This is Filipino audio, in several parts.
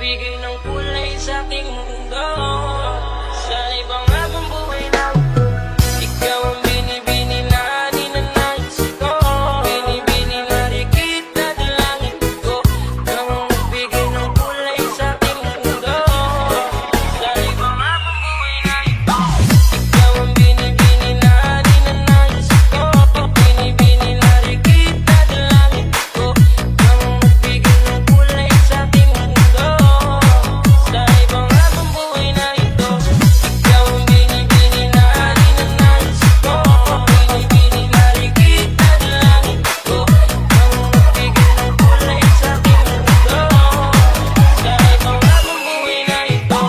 magbigay ng kulay sa aking mundo. Sana'y pangakong buhay na ikaw ang binibini na ninanais ko. Binibini na rin kita dalangin ko. Ikaw ang magbigay ng kulay sa aking mundo. Sana'y pangakong buhay na ikaw ang binibini na ninanais ko. Binibini na rin kita dalangin ko. Ikaw ang magbigay ng kulay sa aking mundo. Sana'y pangakong buhay na ito. Ikaw ang binibini na ninanais ko. Binibini na rin kita dalangin ko. Ikaw ang magbigay ng kulay sa aking mundo. Sana'y pangakong buhay na ito.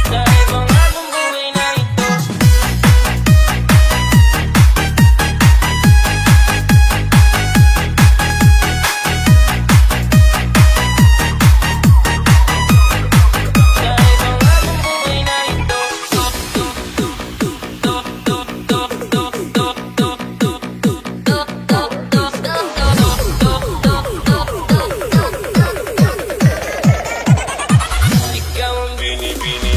Sana'y pangakong buhay na ito. Sana'y pangakong buhay na ito. Ikaw ang binibini.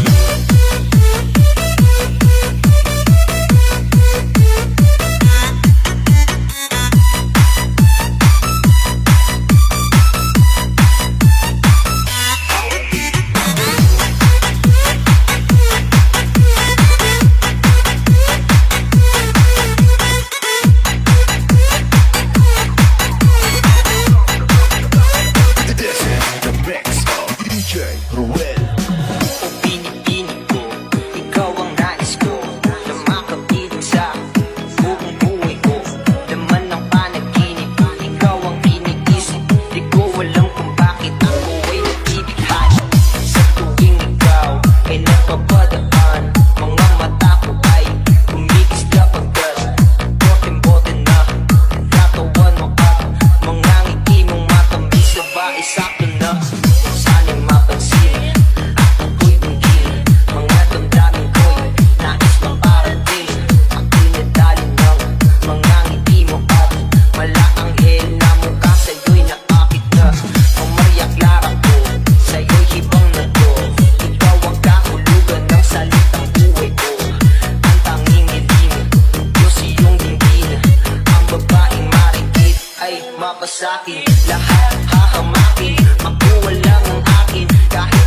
This is the mix of DJ Ruel. O pinipili ko, ikaw ang nais ko na makapiling sa buong buhay ko. Laman ng panaginip, ikaw ang iniisip. Di ko alam kung bakit ako ay nagtitihan. Sa tuwing ikaw ay napapadaan, mga mata ko ay kumikis kapag bote-bote na katawan mo at mga ngiti mong matamis na ba isakto na. Sana'y mapansin at ako'y tunggil, mga damdamin ko'y nais maparating. Ako'y nadali ng mga ngiti mo at malaanghel na mukha sa'yo'y naakit na. Ang Maria Clara ko, sa'yo'y hibang na to. Ikaw ang kahulugan ng salitang buhay ko. Ang tanging hiling, Diyos iyong dinggin. Ang babaeng marikit ay mapasakin. Lahat hahamakin, makuha lang ang akin. Kahit